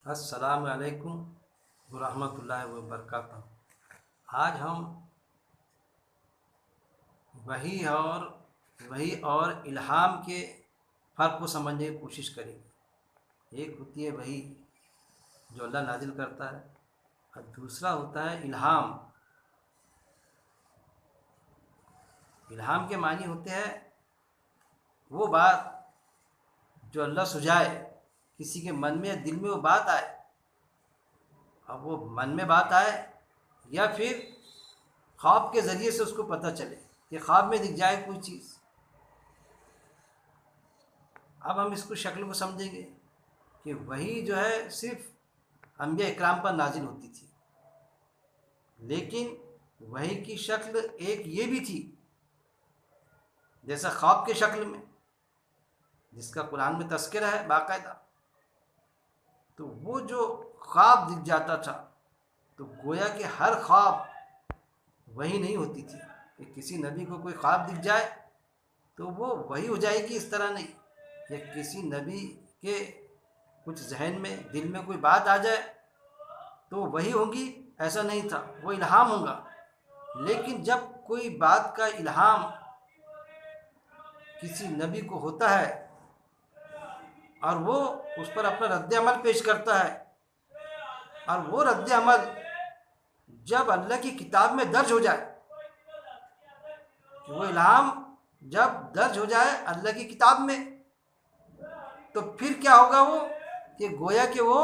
السلام علیکم ورحمۃ اللہ وبرکاتہ۔ آج ہم وحی اور الہام کے فرق کو سمجھنے کی کوشش کریں گے۔ ایک ہوتی ہے وحی جو اللہ نازل کرتا ہے، اور دوسرا ہوتا ہے الہام۔ الہام کے معنی ہوتے ہیں وہ بات جو اللہ سجائے، کسی کے من میں یا دل میں وہ بات آئے۔ اب وہ من میں بات آئے یا پھر خواب کے ذریعے سے اس کو پتہ چلے کہ خواب میں دکھ جائے کوئی چیز۔ اب ہم اس کو شکل کو سمجھیں گے کہ وحی جو ہے صرف انبیاء اکرام پر نازل ہوتی تھی، لیکن وحی کی شکل ایک یہ بھی تھی جیسا خواب کے شکل میں، جس کا قرآن میں تذکرہ ہے باقاعدہ۔ تو وہ جو خواب دکھ جاتا تھا، تو گویا کہ ہر خواب وحی نہیں ہوتی تھی کہ کسی نبی کو کوئی خواب دکھ جائے تو وہ وحی ہو جائے گی، اس طرح نہیں۔ یا کسی نبی کے کچھ ذہن میں دل میں کوئی بات آ جائے تو وحی ہوگی، ایسا نہیں تھا، وہ الہام ہوگا۔ لیکن جب کوئی بات کا الہام کسی نبی کو ہوتا ہے اور وہ اس پر اپنا رد عمل پیش کرتا ہے، اور وہ رد عمل جب اللہ کی کتاب میں درج ہو جائے، کہ وہ الہام جب درج ہو جائے اللہ کی کتاب میں، تو پھر کیا ہوگا وہ کہ گویا کہ وہ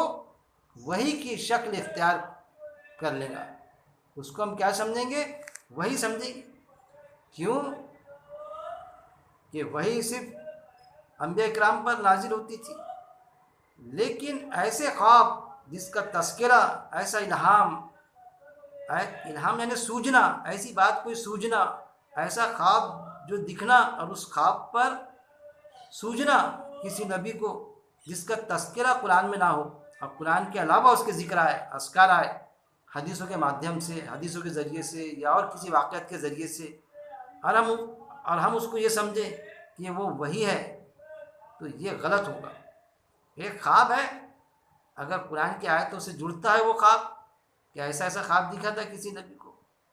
وحی کی شکل اختیار کر لے گا۔ اس کو ہم کیا سمجھیں گے؟ وحی سمجھیں گے۔ کیوں کہ وحی صرف انبیاء اکرام پر نازل ہوتی تھی، لیکن ایسے خواب جس کا تذکرہ، ایسا الہام یعنی سوجنا، ایسی بات کوئی سوجنا، ایسا خواب جو دکھنا اور اس خواب پر سوجنا کسی نبی کو، جس کا تذکرہ قرآن میں نہ ہو اور قرآن کے علاوہ اس کے ذکر آئے، اذکار آئے، حدیثوں کے مادھیم سے، حدیثوں کے ذریعے سے یا اور کسی واقعات کے ذریعے سے، اور ہم اس کو یہ سمجھیں کہ وہ وحی ہے، تو یہ غلط ہوگا۔ ایک خواب ہے، اگر قرآن کی آیتوں سے جڑتا ہے وہ خواب کہ ایسا ایسا خواب دکھا تھا کسی نبی کو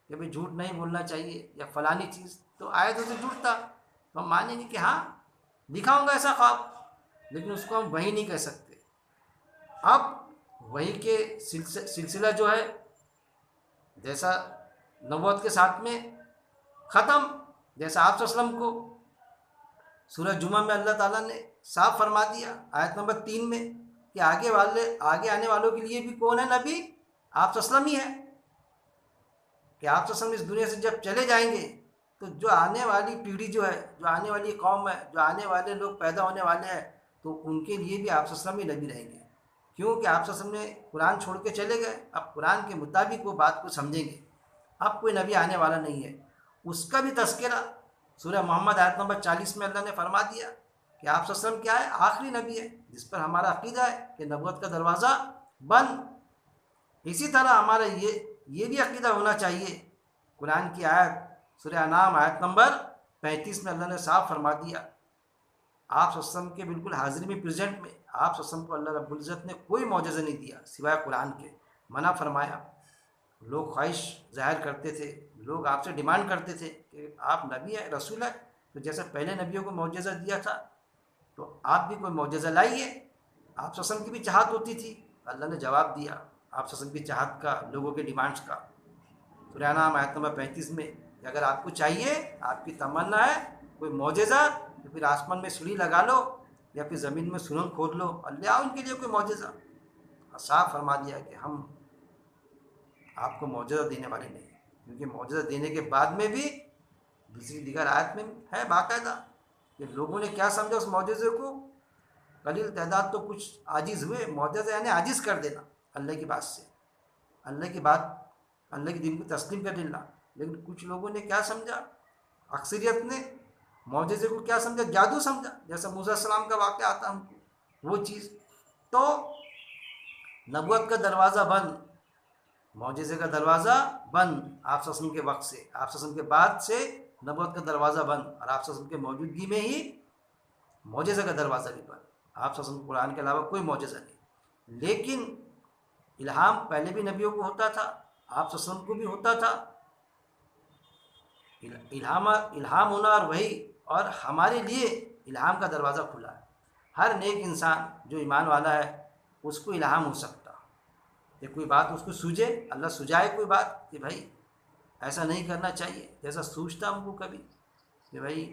کہ بھئی جھوٹ نہیں بولنا چاہیے یا فلانی چیز، تو آیتوں سے جڑتا تو ہم مانیں گے کہ ہاں دکھاؤں گا ایسا خواب، لیکن اس کو ہم وحی نہیں کہہ سکتے۔ اب وحی کے سلسلہ جو ہے، جیسا نبوت کے ساتھ میں ختم، جیسا آپ صلی اللہ علیہ وسلم کو سورہ جمعہ میں اللہ تعالیٰ نے صاف فرما دیا آیت نمبر 3 میں کہ آگے آنے والوں کے لیے بھی کون ہے نبی؟ آپ صلی اللہ علیہ وسلم ہی ہے۔ کہ آپ صلی اللہ علیہ وسلم اس دنیا سے جب چلے جائیں گے تو جو آنے والی پیڑھی جو ہے، جو آنے والی قوم ہے، جو آنے والے لوگ پیدا ہونے والے ہیں، تو ان کے لیے بھی آپ صلی اللہ علیہ وسلم ہی نبی رہیں گے۔ کیونکہ آپ صلی اللہ علیہ وسلم نے قرآن چھوڑ کے چلے گئے، اب قرآن کے مطابق وہ بات کو سمجھیں گے، اب کوئی نبی آنے والا نہیں ہے۔ اس کا بھی تذکرہ سورہ محمد آیت نمبر 40 میں اللہ نے فرما دیا کہ آپ صلی اللہ علیہ وسلم کیا ہے؟ آخری نبی ہے، جس پر ہمارا عقیدہ ہے کہ نبوت کا دروازہ بند۔ اسی طرح ہمارا یہ بھی عقیدہ ہونا چاہیے، قرآن کی آیت سورہ انعام آیت نمبر 35 میں اللہ نے صاف فرما دیا، آپ صلی اللہ علیہ وسلم کے بالکل حاضر میں، پریزنٹ میں، آپ صلی اللہ علیہ وسلم کو اللہ رب العزت نے کوئی معجزہ نہیں دیا سوائے قرآن کے، منع فرمایا۔ لوگ خواہش ظاہر کرتے تھے، لوگ آپ سے ڈیمانڈ کرتے تھے کہ آپ نبی ہے، رسول ہے، تو جیسا پہلے نبیوں کو معجزہ دیا تھا تو آپ بھی کوئی معجزہ لائیے۔ آپ صلی اللہ علیہ وسلم کی بھی چاہت ہوتی تھی، اللہ نے جواب دیا آپ صلی اللہ علیہ وسلم کی چاہت کا، لوگوں کے ڈیمانڈس کا۔ سورہ انعام آیت نمبر 35 میں کہ اگر آپ کو چاہیے، آپ کی تمنا ہے کوئی معجزہ، تو پھر آسمان میں سیڑھی لگا لو یا پھر زمین میں سرنگ کھود لو اور لے آؤ ان کے لیے کوئی معجزہ۔ اور صاف فرما دیا کہ ہم آپ کو معجزہ دینے والے نہیں، کیونکہ معجزہ دینے کے بعد میں بھی دوسری دیگر آیت میں ہے باقاعدہ کہ لوگوں نے کیا سمجھا اس معجزے کو، قلیل تعداد تو کچھ عاجز ہوئے، معجزہ یعنی عاجز کر دینا اللہ کی بات سے، اللہ کی بات، اللہ کے دین کو تسلیم کر لینا۔ لیکن کچھ لوگوں نے کیا سمجھا، اکثریت نے معجزے کو کیا سمجھا؟ جادو سمجھا، جیسا موسیٰ علیہ السلام کا واقعہ آتا ہم کو وہ چیز۔ تو نبوت کا دروازہ بند، معجزے کا دروازہ بند آپ صلی اللہ علیہ وسلم کے وقت سے، آپ صلی اللہ علیہ وسلم کے بعد سے نبوت کا دروازہ بند، اور آپ صلی اللہ علیہ وسلم کے موجودگی میں ہی معجزے کا دروازہ بھی بند۔ آپ صلی اللہ علیہ وسلم قرآن کے علاوہ کوئی معجزہ نہیں۔ لیکن الہام پہلے بھی نبیوں کو ہوتا تھا، آپ صلی اللہ علیہ وسلم کو بھی ہوتا تھا۔ الہام ہونا اور وہی، اور ہمارے لیے الہام کا دروازہ کھلا ہے۔ ہر نیک انسان جو ایمان والا ہے اس کو الہام ہو سکتا کہ کوئی بات اس کو سوجے، اللہ سجائے کوئی بات کہ بھائی ایسا نہیں کرنا چاہیے، جیسا سوچتا ہم کو کبھی کہ بھائی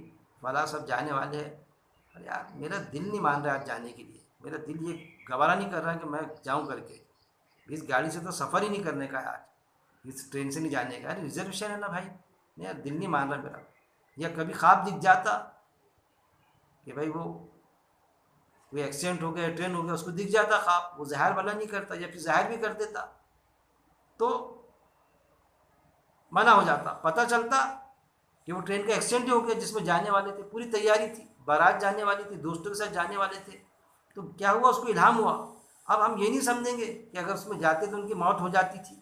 فلاں سب جانے والے ہیں، ارے یار میرا دل نہیں مان رہا آج جانے کے لیے، میرا دل یہ گوارا نہیں کر رہا کہ میں جاؤں کر کے، اس گاڑی سے تو سفر ہی نہیں کرنے کا ہے آج، اس ٹرین سے نہیں جانے کا، ارے ریزرویشن ہے نا بھائی، نہیں یار دل نہیں مان رہا میرا۔ یا کبھی خواب دکھ جاتا کہ بھائی وہ کوئی ایکسیڈنٹ ہو گیا، ٹرین ہو گیا، اس کو دکھ جاتا خواب، وہ ظاہر والا نہیں کرتا یا پھر ظاہر بھی کر دیتا تو منع ہو جاتا، پتہ چلتا کہ وہ ٹرین کا ایکسیڈنٹ ہی ہو گیا جس میں جانے والے تھے، پوری تیاری تھی، بارات جانے والی تھی، دوستوں کے ساتھ جانے والے تھے، تو کیا ہوا، اس کو الہام ہوا۔ اب ہم یہ نہیں سمجھیں گے کہ اگر اس میں جاتے تو ان کی موت ہو جاتی تھی،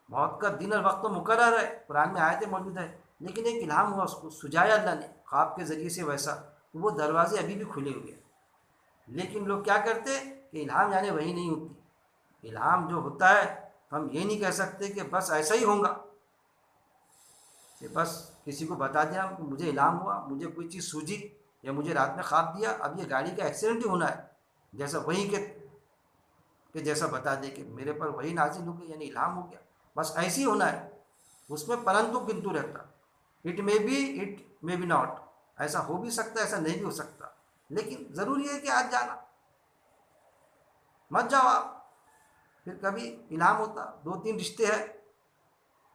موت کا دن اور وقت تو مقرر ہے، قرآن میں آیتیں موجود ہے، لیکن ایک الہام ہوا، اس کو سجایا اللہ نے خواب کے ذریعے سے ویسا، تو وہ دروازے ابھی بھی کھلے ہوئے ہیں۔ لیکن لوگ کیا کرتے کہ الہام یعنی وہی نہیں ہوتی، الہام جو ہوتا ہے ہم یہ نہیں کہہ سکتے کہ بس ایسا ہی ہوگا، کہ بس کسی کو بتا دیا کہ مجھے الہام ہوا، مجھے کوئی چیز سوجی یا مجھے رات میں خواب دیا، اب یہ گاڑی کا ایکسیڈنٹ ہی ہونا ہے، جیسا وہی کہ جیسا بتا دے کہ میرے پر وہی نازل ہو گیا یعنی الہام ہو گیا، بس ایسے ہی ہونا ہے، اس میں پرنتو کنتو رہتا، it may be it may be not, ایسا ہو بھی سکتا ہے ایسا نہیں بھی ہو سکتا، لیکن ضروری ہے کہ آج جانا، مت جاؤ آپ۔ پھر کبھی الہام ہوتا، 2-3 رشتے ہیں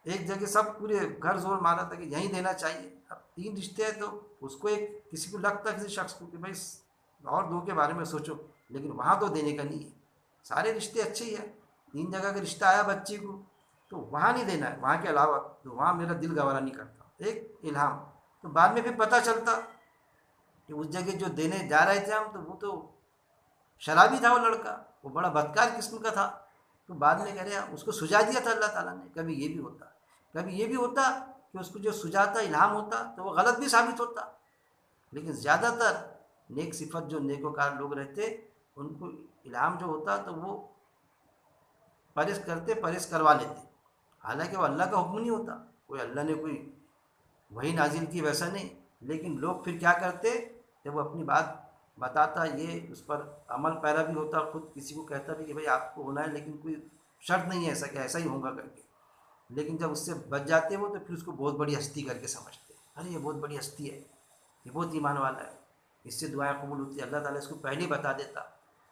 ایک جگہ، سب پورے گھر زور مارا تھا کہ یہیں دینا چاہیے، اب 3 رشتے ہیں تو اس کو ایک کسی کو لگتا ہے کسی شخص کو کہ بھائی اور 2 کے بارے میں سوچو، لیکن وہاں تو دینے کا نہیں ہے، سارے رشتے اچھے ہی ہیں، 3 جگہ کا رشتہ آیا بچی کو تو وہاں نہیں دینا ہے، وہاں کے علاوہ تو وہاں میرا دل گوارا نہیں کرتا، ایک الہام۔ تو بعد میں پھر پتہ چلتا کہ اس جگہ جو دینے جا رہے تھے ہم تو وہ تو شرابی تھا، وہ لڑکا وہ بڑا بدکار قسم کا تھا، تو بعد میں کہہ رہے ہیں اس کو سجا دیا تھا اللہ تعالیٰ نے۔ کبھی یہ بھی ہوتا، کبھی یہ بھی ہوتا کہ اس کو جو سجاتا الہام ہوتا تو وہ غلط بھی ثابت ہوتا، لیکن زیادہ تر نیک صفت جو نیکوکار لوگ رہتے ان کو الہام جو ہوتا تو وہ پرہیز کروا لیتے، حالانکہ وہ اللہ کا حکم نہیں ہوتا، کوئی اللہ نے کوئی وہی نازل کی ویسا نہیں، لیکن لوگ پھر کیا کرتے جب وہ اپنی بات بتاتا یہ اس پر عمل پیرا بھی ہوتا، خود کسی کو کہتا بھی کہ بھائی آپ کو ہونا ہے لیکن کوئی شرط نہیں ہے ایسا کہ ایسا ہی ہوگا کر کے، لیکن جب اس سے بچ جاتے وہ تو پھر اس کو بہت بڑی ہستی کر کے سمجھتے، ارے یہ بہت بڑی ہستی ہے، یہ بہت ایمان والا ہے، اس سے دعائیں قبول ہوتی ہے، اللہ تعالیٰ اس کو پہلے ہی بتا دیتا،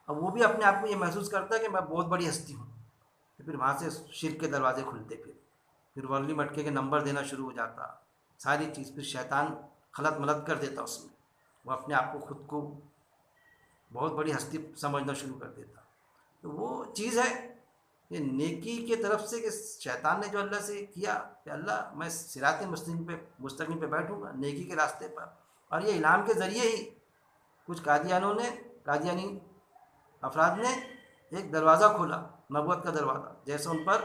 اب وہ بھی اپنے آپ کو یہ محسوس کرتا ہے کہ میں بہت بڑی ہستی ہوں، پھر وہاں سے شرک کے دروازے کھلتے، پھر ورلی مٹکے کے نمبر دینا شروع ہو جاتا، ساری چیز، پھر شیطان خلط ملط کر دیتا اس میں، وہ اپنے آپ کو خود کو بہت بڑی ہستی سمجھنا شروع کر دیتا۔ تو وہ چیز ہے کہ نیکی کے طرف سے کہ شیطان نے جو اللہ سے کیا کہ اللہ میں صراط مستقیم پہ بیٹھوں گا نیکی کے راستے پر، اور یہ الہام کے ذریعے ہی کچھ قادیانی افراد نے ایک دروازہ کھولا، نبوت کا دروازہ، جیسے ان پر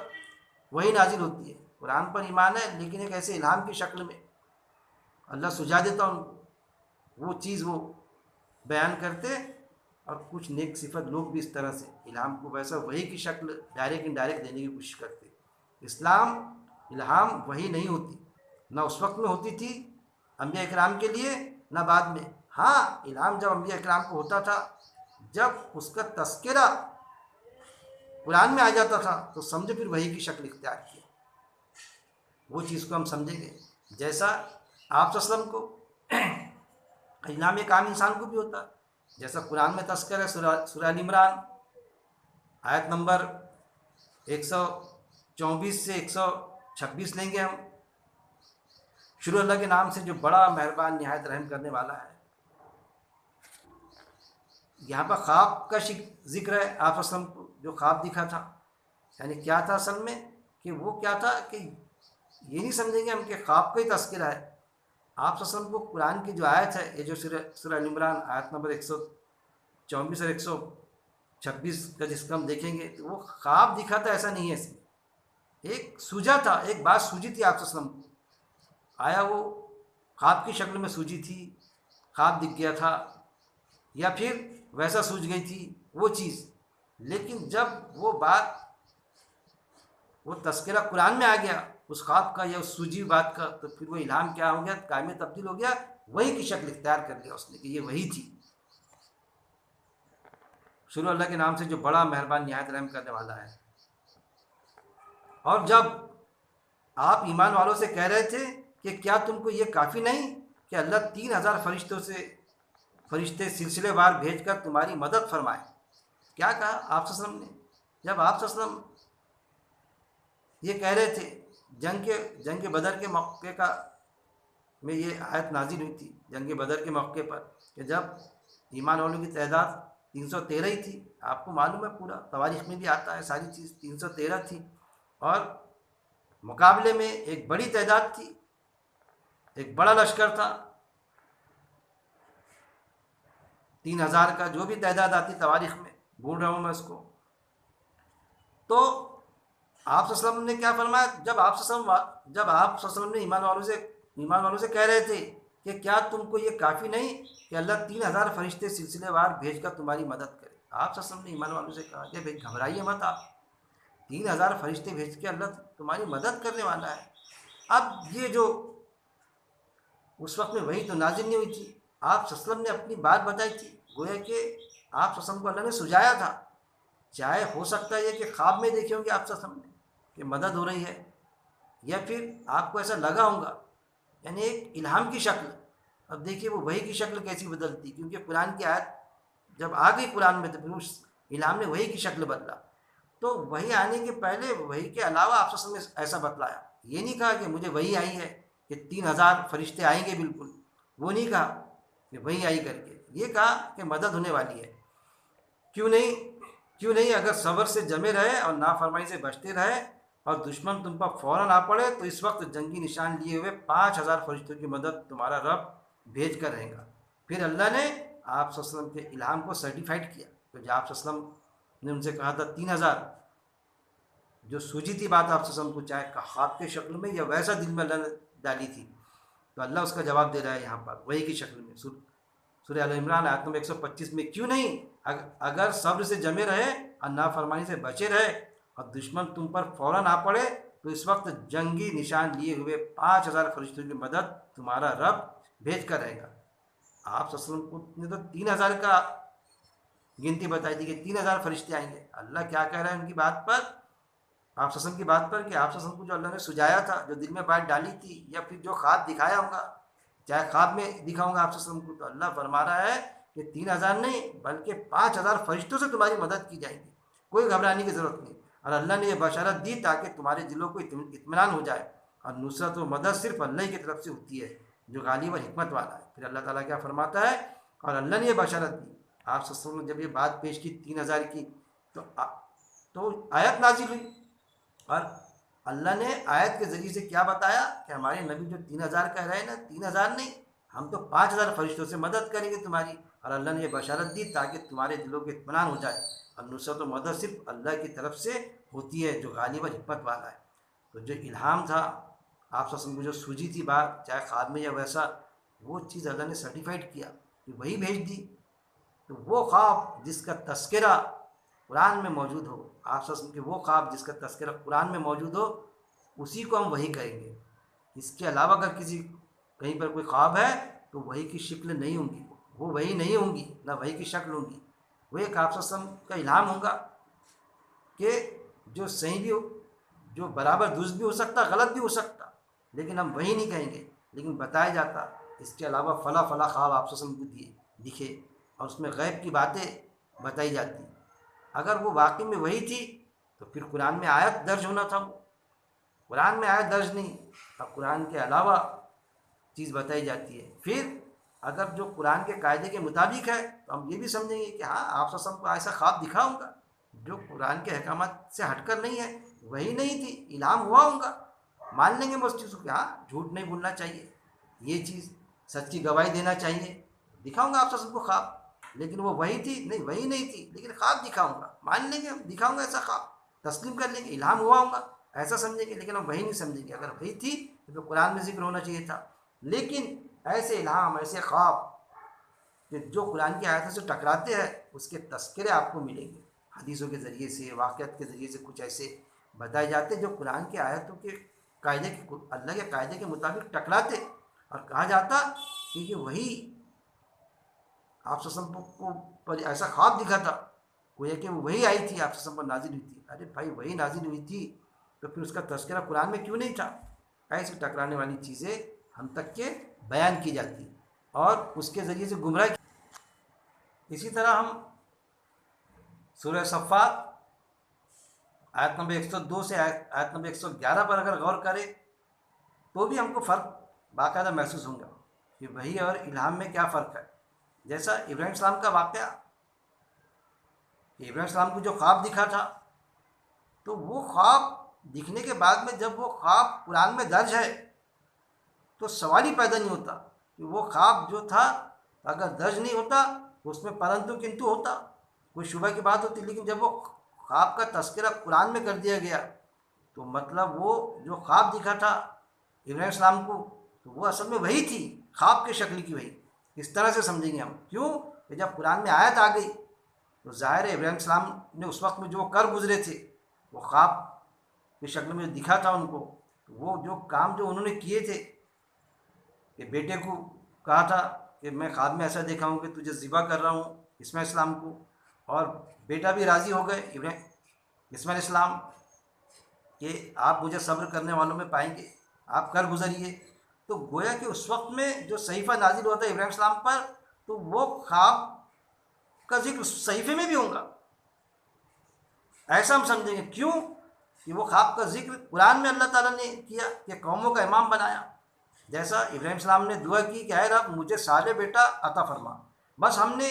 وہی نازل ہوتی ہے، قرآن پر ایمان ہے لیکن ایک ایسے الہام کی شکل میں اللہ سجا دیتا ان کو، وہ چیز وہ بیان کرتے، اور کچھ نیک صفت لوگ بھی اس طرح سے الہام کو ویسا وہی کی شکل ڈائریکٹ انڈائریکٹ دینے کی کوشش کرتے۔ اسلام الہام وہی نہیں ہوتی، نہ اس وقت میں ہوتی تھی انبیاء اکرام کے لیے نہ بعد میں، ہاں الہام جب انبیاء اکرام کو ہوتا تھا، جب اس کا تذکرہ قرآن میں آ جاتا تھا تو سمجھو پھر وہی کی شکل اختیار کی، وہ چیز کو ہم سمجھیں گے، جیسا آپ صلی اللہ علیہ وسلم کو الہام ایک عام انسان کو بھی ہوتا ہے، جیسا قرآن میں تذکر ہے سورہ ال عمران آیت نمبر 124 سے 126 لیں گے ہم۔ شروع اللہ کے نام سے جو بڑا مہربان نہایت رحم کرنے والا ہے۔ یہاں پر خواب کا ذکر ہے، آپ وسلم کو جو خواب دکھا تھا، یعنی کیا تھا اصل میں کہ وہ کیا تھا کہ یہ نہیں سمجھیں گے ہم کہ خواب کا ہی تذکرہ ہے، آپ وسلم کو قرآن کی جو آیت ہے، یہ جو سورہ ال عمران آیت نمبر 124 اور 126 کا جس کا ہم دیکھیں گے تو وہ خواب دکھا تھا ایسا نہیں ہے، اس میں ایک سوجا تھا، ایک بات سوجی تھی آپ وسلم کو، آیا وہ خواب کی شکل میں سوجی تھی، خواب دکھ گیا تھا، یا پھر ویسا سوج گئی تھی وہ چیز، لیکن جب وہ بات وہ تذکرہ قرآن میں آ گیا اس خواب کا یا اس سوجی بات کا، تو پھر وہ الہام کیا ہو گیا، کام میں تبدیل ہو گیا، وہی کی شکل اختیار کر لیا اس نے کہ یہ وہی تھی۔ شروع اللہ کے نام سے جو بڑا مہربان نہایت رحم کرنے والا ہے۔ اور جب آپ ایمان والوں سے کہہ رہے تھے کہ کیا تم کو یہ کافی نہیں کہ اللہ 3000 فرشتے سلسلے وار بھیج کر تمہاری مدد فرمائے؟ کیا کہا آپ صلی اللہ علیہ وسلم نے؟ جب آپ صلی اللہ علیہ وسلم یہ کہہ رہے تھے، جنگ بدر کے موقع میں یہ آیت نازل ہوئی تھی، جنگ بدر کے موقع پر، کہ جب ایمان والوں کی تعداد 313 ہی تھی۔ آپ کو معلوم ہے، پورا تواریخ میں بھی آتا ہے ساری چیز، 313 تھی، اور مقابلے میں ایک بڑی تعداد تھی، ایک بڑا لشکر تھا 3000 کا، جو بھی تعداد آتی تواریخ میں، بھول رہا ہوں میں اس کو۔ تو آپ صلی اللہ علیہ وسلم نے کیا فرمایا؟ جب آپ صلی اللہ علیہ وسلم نے ایمان والوں سے کہہ رہے تھے کہ کیا تم کو یہ کافی نہیں کہ اللہ 3000 فرشتے سلسلے وار بھیج کر تمہاری مدد کرے؟ آپ صلی اللہ علیہ وسلم نے ایمان والوں سے کہا کہ بھائی گھبرائیے مت، آپ 3000 فرشتے بھیج کے اللہ تمہاری مدد کرنے والا ہے۔ اب یہ جو اس وقت میں وہی تو نازل نہیں ہوئی تھی، آپ صلی اللہ علیہ وسلم نے اپنی بات بتائی تھی، گویا کہ آپ صلی اللہ علیہ وسلم کو اللہ نے سجایا تھا۔ چاہے ہو سکتا ہے یہ کہ خواب میں دیکھے ہوں گے آپ صلی اللہ علیہ وسلم نے کہ مدد ہو رہی ہے، یا پھر آپ کو ایسا لگا ہوگا، یعنی ایک الہام کی شکل۔ اب دیکھیے وہ وحی کی شکل کیسی بدلتی، کیونکہ قرآن کی آیت جب آ گئی قرآن میں تو پھر اس الہام نے وحی کی شکل بدلا۔ تو وحی آنے کے پہلے وحی کے علاوہ آپ صلی اللہ علیہ وسلم نے ایسا بتلایا، یہ نہیں کہا کہ مجھے وحی آئی ہے کہ 3000 فرشتے آئیں گے، بالکل وہ نہیں کہا کہ وحی آئی کر کے، یہ کہا کہ مدد ہونے والی ہے۔ کیوں نہیں اگر صبر سے جمے رہے اور نافرمانی سے بچتے رہے اور دشمن تم پر فوراً آ پڑے، تو اس وقت جنگی نشان لیے ہوئے 5000 فرشتوں کی مدد تمہارا رب بھیج کر رہے گا۔ پھر اللہ نے آپ صلی اللہ علیہ وسلم کے الہام کو سرٹیفائڈ کیا، تو جو آپ صلی اللہ علیہ وسلم نے ان سے کہا تھا 3000، جو سوجی تھی بات آپ صلی اللہ علیہ وسلم کو، چاہے خواب کے شکل میں یا ویسا دل میں اللہ نے ڈالی تھی، تو اللہ اس کا جواب دے رہا ہے یہاں پر وہی کی شکل میں۔ سورہ ال عمران آیت نمبر 125 میں، کیوں نہیں اگر صبر سے جمے رہے اور نافرمانی سے بچے رہے اور دشمن تم پر فوراً آ پڑے، تو اس وقت جنگی نشان لیے ہوئے 5000 فرشتوں کی مدد تمہارا رب بھیج کر رہے گا۔ آپ صلی اللہ علیہ وسلم نے تو 3000 کا گنتی بتائی تھی کہ 3000 فرشتے آئیں گے۔ اللہ کیا کہہ رہا ہے ان کی بات پر، آپ صلی اللہ علیہ وسلم کی بات پر، کہ آپ صلی اللہ علیہ وسلم کو جو اللہ نے سجایا تھا، جو دل میں بات ڈالی تھی، یا پھر جو خواب دکھایا ہوگا، چاہے خواب میں دکھاؤں گا آپ صلی اللہ علیہ وسلم کو، تو اللہ فرما رہا ہے کہ 3000 نہیں بلکہ 5000 فرشتوں سے تمہاری مدد کی جائے گی، کوئی گھبرانے کی ضرورت نہیں۔ اور اللہ نے یہ بشارت دی تاکہ تمہارے دلوں کو اطمینان ہو جائے، اور نصرت و مدد صرف اللہ کی طرف سے ہوتی ہے جو غالب اور حکمت والا ہے۔ پھر اللہ تعالیٰ کیا فرماتا ہے، اور اللہ نے یہ بشارت دی۔ آپ صلی اللہ علیہ وسلم نے جب یہ بات پیش کی 3000 کی، تو آیت نازل ہوئی، اور اللہ نے آیت کے ذریعے سے کیا بتایا کہ ہمارے نبی جو 3000 کہہ رہے ہیں نا، 3000 نہیں، ہم تو 5000 فرشتوں سے مدد کریں گے تمہاری۔ اور اللہ نے یہ بشارت دی تاکہ تمہارے دلوں کو اطمینان ہو جائے، اور نصرت و مدد صرف اللہ کی طرف سے ہوتی ہے جو غالب و حکمت والا ہے۔ تو جو الہام تھا آپ صلی اللہ علیہ وسلم کو، جو سوجی تھی بات، چاہے خواب میں یا ویسا، وہ چیز اللہ نے سرٹیفائڈ کیا کہ وہی بھیج دی۔ تو وہ خواب جس کا تذکرہ قرآن میں موجود ہو، آپ صلی اللہ علیہ وسلم کے وہ خواب جس کا تذکرہ قرآن میں موجود ہو، اسی کو ہم وہی کہیں گے۔ اس کے علاوہ اگر کہیں پر کوئی خواب ہے تو وہی کی شکل نہیں ہوں گی، وہ وہی نہیں ہوں گی، نہ وہی کی شکل ہوں گی، وہ ایک آپ صلی اللہ علیہ وسلم کا الہام ہوگا کہ جو صحیح بھی ہو، جو برابر درست بھی ہو سکتا، غلط بھی ہو سکتا، لیکن ہم وہی نہیں کہیں گے، لیکن بتایا جاتا اس کے علاوہ فلاں فلاں خواب آپ صلی اللہ علیہ وسلم کو دکھے، اور اس میں غیب کی باتیں بتائی جاتی۔ اگر وہ واقعی میں وہی تھی تو پھر قرآن میں آیت درج ہونا تھا، قرآن میں آیت درج نہیں، اب قرآن کے علاوہ چیز بتائی جاتی ہے۔ پھر اگر جو قرآن کے قاعدے کے مطابق ہے تو ہم یہ بھی سمجھیں گے کہ ہاں آپ صلی اللہ علیہ وسلم کو ایسا خواب دکھا ہوگا جو قرآن کے احکامات سے ہٹ کر نہیں ہے، وہی نہیں تھی، الہام ہوا ہوگا، مان لیں گے اس چیز کو کہ ہاں جھوٹ نہیں بولنا چاہیے، یہ چیز سچ کی گواہی دینا چاہیے۔ دکھاؤں گا آپ صلی اللہ علیہ وسلم کو خواب، لیکن وہ وہی تھی نہیں، وہی نہیں تھی، لیکن خواب دکھاؤں گا، مان لیں گے، دکھاؤں گا ایسا خواب، تسلیم کر لیں گے، الہام ہوا ہوگا ایسا سمجھیں گے، لیکن ہم وہی نہیں سمجھیں گے۔ اگر وہی تھی تو قرآن میں ذکر ہونا چاہیے تھا، لیکن ایسے الہام، ایسے خواب کہ جو قرآن کی آیتوں سے ٹکراتے ہیں، اس کے تذکرے آپ کو ملیں گے۔ حدیثوں کے ذریعے سے، واقعات کے ذریعے سے کچھ ایسے بتائے جاتے جو قرآن کی آیتوں کے قاعدے کے، اللہ کے قاعدے کے مطابق ٹکراتے، اور کہا جاتا کہ یہ وہی آپ صلی اللہ علیہ وسلم کو پر ایسا خواب دکھا تھا، گویا کہ وہ وہی آئی تھی، آپ صلی اللہ علیہ وسلم پر نازل ہوئی تھی۔ ارے بھائی وہی نازل ہوئی تھی تو پھر اس کا تذکرہ قرآن میں کیوں نہیں تھا؟ ایسی ٹکرانے والی چیزیں ہم تک کے بیان کی جاتی اور اس کے ذریعے سے گمراہ کی۔ اسی طرح ہم سورہ صفات آیت نمبر 102 سے آیت نمبر 111 پر اگر غور کریں تو بھی ہم کو فرق باقاعدہ محسوس ہوں گا کہ وحی اور الہام میں کیا فرق ہے۔ جیسا ابراہیم السلام کا واقعہ، کہ ابراہیم السلام کو جو خواب دکھا تھا، تو وہ خواب دکھنے کے بعد میں جب وہ خواب قرآن میں درج ہے تو سوال ہی پیدا نہیں ہوتا کہ وہ خواب جو تھا اگر درج نہیں ہوتا تو اس میں پرنتو کنتو ہوتا، کوئی شبہ کی بات ہوتی، لیکن جب وہ خواب کا تذکرہ قرآن میں کر دیا گیا تو مطلب وہ جو خواب دکھا تھا ابراہیم السلام کو تو وہ اصل میں وہی تھی، خواب کے شکل کی وہی۔ اس طرح سے سمجھیں گے ہم، کیوں کہ جب قرآن میں آیت آ گئی تو ظاہر ہے ابراہیم السلام نے اس وقت میں جو کر گزرے تھے، وہ خواب کی شکل میں جو دکھا تھا ان کو، وہ جو کام جو انہوں نے کیے تھے، کہ بیٹے کو کہا تھا کہ میں خواب میں ایسا دیکھا ہوں کہ تجھے ذبح کر رہا ہوں اسماعیل السلام کو، اور بیٹا بھی راضی ہو گئے اسماعیل السلام کہ آپ مجھے صبر کرنے والوں میں پائیں گے، آپ کر گزریے۔ تو گویا کہ اس وقت میں جو صحیفہ نازل ہوا تھا ابراہیم السلام پر، تو وہ خواب کا ذکر صحیفے میں بھی ہوگا، ایسا ہم سمجھیں گے۔ کیوں کہ وہ خواب کا ذکر قرآن میں اللہ تعالیٰ نے کیا کہ قوموں کا امام بنایا، جیسا ابراہیم السلام نے دعا کی کہ اے رب مجھے صالح بیٹا عطا فرما، بس ہم نے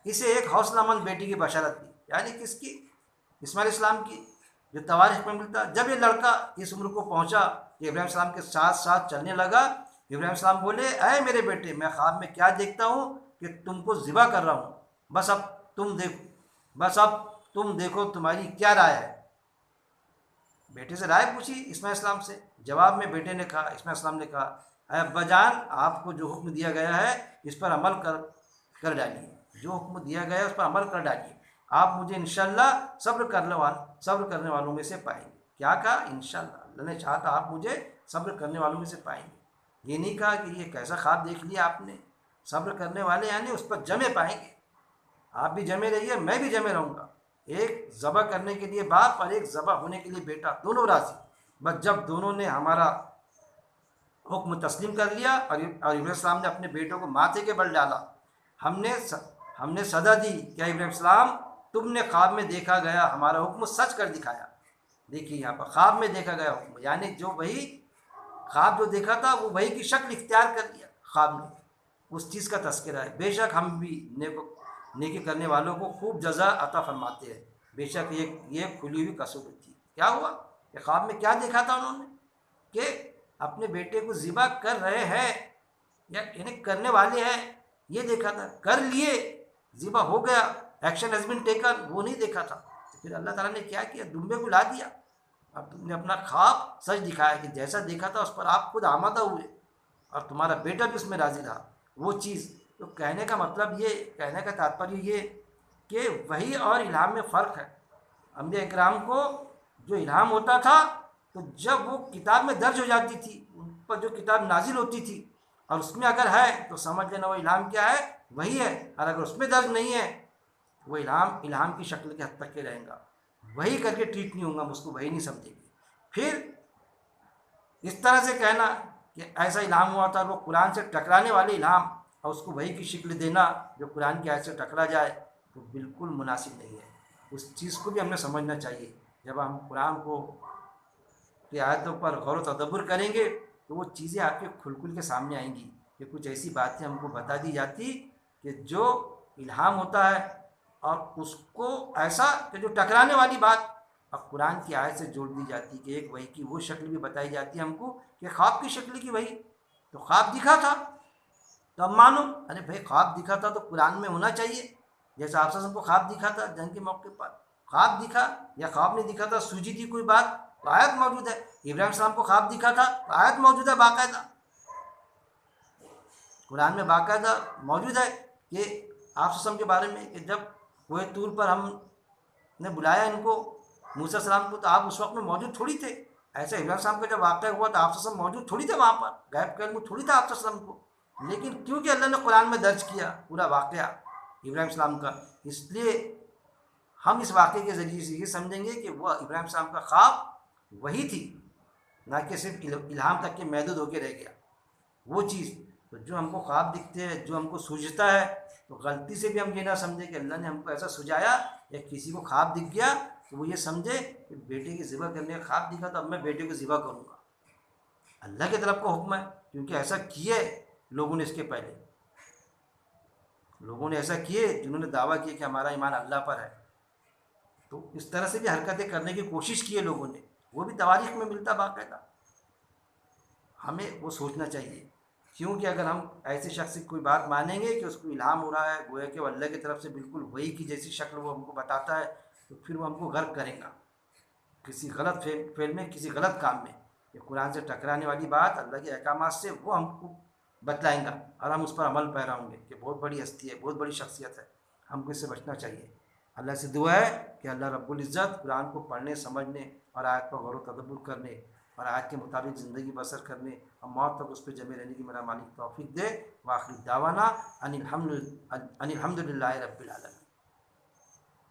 اسے ایک حوصلہ مند بیٹی کی بشارت دی، یعنی کس کی؟ اسماعیل السلام کی، جو تواریخ میں ملتا۔ جب یہ لڑکا اس عمر کو پہنچا کہ ابراہیم السلام کے ساتھ ساتھ چلنے لگا، ابراہیم السلام بولے اے میرے بیٹے، میں خواب میں کیا دیکھتا ہوں کہ تم کو ذبح کر رہا ہوں، بس اب تم دیکھو تمہاری کیا رائے ہے۔ بیٹے سے رائے پوچھی اسماعیل السلام سے، جواب میں بیٹے نے کہا، اسماعیل السلام نے کہا اے ابا جان، آپ کو جو حکم دیا گیا ہے اس پر عمل کر ڈالیے، جو حکم دیا گیا ہے اس پر عمل کر ڈالیے، آپ مجھے انشاءاللہ صبر کرنے والوں میں سے پائیں گے۔ کیا کہا؟ انشاءاللہ، اللہ نے چاہا تھا آپ مجھے صبر کرنے والوں میں سے پائیں گے، یہ نہیں کہا کہ یہ کیسا خواب دیکھ لیا آپ نے، صبر کرنے والے یعنی اس پر جمے پائیں گے، آپ بھی جمے رہیے میں بھی جمے رہوں گا، ایک ذبح کرنے کے لیے باپ اور ایک ذبح ہونے کے لیے بیٹا، دونوں راضی۔ بس جب دونوں نے ہمارا حکم تسلیم کر لیا اور ابراہیم السلام نے اپنے بیٹوں کو ماتھے کے بل ڈالا، ہم نے صدا دی کہ ابراہیم السلام تم نے خواب میں دیکھا گیا ہمارا حکم سچ کر دکھایا۔ دیکھیے یہاں پر خواب میں دیکھا گیا حکم، یعنی جو وہی خواب جو دیکھا تھا وہ وہی کی شکل اختیار کر لیا خواب میں، اس چیز کا تذکرہ ہے۔ بے شک ہم بھی نیکی کرنے والوں کو خوب جزا عطا فرماتے ہیں، بے شک یہ کھلی ہوئی قصور تھی۔ کیا ہوا کہ خواب میں کیا دیکھا تھا انہوں نے؟ کہ اپنے بیٹے کو ذبح کر رہے ہیں، یعنی کرنے والے ہیں، یہ دیکھا تھا، کر لیے، ذبح ہو گیا، ایکشن ہیز بین ٹیکن، وہ نہیں دیکھا تھا۔ پھر اللہ تعالیٰ نے کیا کیا؟ دمبے کو لا دیا، اب تم نے اپنا خواب سچ دکھایا کہ جیسا دیکھا تھا اس پر آپ خود آمادہ ہوئے اور تمہارا بیٹا بھی اس میں راضی رہا، وہ چیز۔ تو کہنے کا مطلب یہ، کہنے کا تاتپریہ یہ کہ وحی اور الہام میں فرق ہے۔ انبیاء اکرام کو جو الہام ہوتا تھا تو جب وہ کتاب میں درج ہو جاتی تھی، ان پر جو کتاب نازل ہوتی تھی اور اس میں اگر ہے تو سمجھ لینا وہ الہام کیا ہے؟ وحی ہے، اور اگر اس میں درج نہیں ہے وہ الہام کی شکل کے حد تک کے رہیں گا، وہی کر کے ٹریٹ نہیں ہوں گا، ہم اس کو وہی نہیں سمجھیں گے۔ پھر اس طرح سے کہنا کہ ایسا الہام ہوا تھا، وہ قرآن سے ٹکرانے والے الہام اور اس کو وحی کی شکل دینا جو قرآن کی آیت سے ٹکرا جائے تو بالکل مناسب نہیں ہے۔ اس چیز کو بھی ہم نے سمجھنا چاہیے۔ جب ہم قرآن کی آیتوں پر غور و تدبر کریں گے تو وہ چیزیں آپ کے کھل کے سامنے آئیں گی کہ کچھ ایسی باتیں ہم کو بتا دی جاتی کہ جو الہام ہوتا ہے اور اس کو ایسا کہ جو ٹکرانے والی بات اب قرآن کی آیت سے جوڑ دی جاتی کہ ایک وحی کی وہ شکل بھی بتائی جاتی ہے ہم کو کہ خواب کی شکل کی وحی، تو خواب دکھا تھا تو اب مانو، ارے بھائی خواب دکھا تھا تو قرآن میں ہونا چاہیے، جیسے آپ سب کو خواب دکھا تھا جنگ کے موقع پر، خواب دکھا یا خواب نہیں دکھا تھا، سوجی تھی کوئی بات تو آیت موجود ہے۔ ابراہیم السلام کو خواب دکھا تھا تو آیت موجود ہے، باقاعدہ قرآن میں باقاعدہ موجود ہے کہ آپ کے بارے میں کہ جب کوہ طور پر ہم نے بلایا ان کو موسیٰ السلام کو، تو آپ اس وقت میں موجود تھوڑی تھے. ایسا ابراہیم السلام کا جب واقعہ ہوا تو آپ صلی اللہ علیہ وسلم موجود تھوڑی تھے وہاں پر، غیب کا علم تھوڑی تھا آپ صلی اللہ علیہ وسلم کو. لیکن کیونکہ اللہ نے قرآن میں درج کیا پورا واقعہ ابراہیم السلام کا، اس لیے ہم اس واقعے کے ذریعے سے یہ سمجھیں گے کہ وہ ابراہیم السلام کا خواب وہی تھی، نہ کہ صرف الہام تک کے محدود ہو کے رہ گیا وہ چیز. تو جو ہم کو خواب دکھتے ہیں، جو ہم کو سوجھتا ہے، تو غلطی سے بھی ہم یہ نہ سمجھیں کہ اللہ نے ہم کو ایسا سجایا، یا کسی کو خواب دکھ گیا تو وہ یہ سمجھے کہ بیٹے کی ذبح کرنے کا خواب دکھا تو اب میں بیٹے کو ذبح کروں گا. اللہ کی طرف کا حکم ہے، کیونکہ ایسا کیے لوگوں نے اس کے پہلے، لوگوں نے ایسا کیے جنہوں نے دعویٰ کیا کہ ہمارا ایمان اللہ پر ہے. تو اس طرح سے بھی حرکتیں کرنے کی کوشش کی ہے لوگوں نے، وہ بھی تواریخ میں ملتا باقاعدہ. ہمیں وہ سوچنا چاہیے، کیونکہ اگر ہم ایسے شخص کی کوئی بات مانیں گے کہ اس کو الہام ہو رہا ہے، گویا کہ وہ اللہ کی طرف سے بالکل وہی کی جیسی شکل وہ ہم کو بتاتا ہے، تو پھر وہ ہم کو غرق کرے گا کسی غلط فعل میں، کسی غلط کام میں. یہ قرآن سے ٹکرانے والی بات اللہ کے احکامات سے وہ ہم کو بتلائیں گا، اور ہم اس پر عمل پیرا ہوں گے کہ بہت بڑی ہستی ہے، بہت بڑی شخصیت ہے. ہم کو اس سے بچنا چاہیے. اللہ سے دعا ہے کہ اللہ رب العزت قرآن کو پڑھنے، سمجھنے اور آیت پر غور و تدبر کرنے اور آیت کے مطابق زندگی بسر کرنے اور موت تک اس پہ جمع رہنے کی میرا مالک توفیق دے. وآخر دعوانا ان الحمد للہ رب العالمین.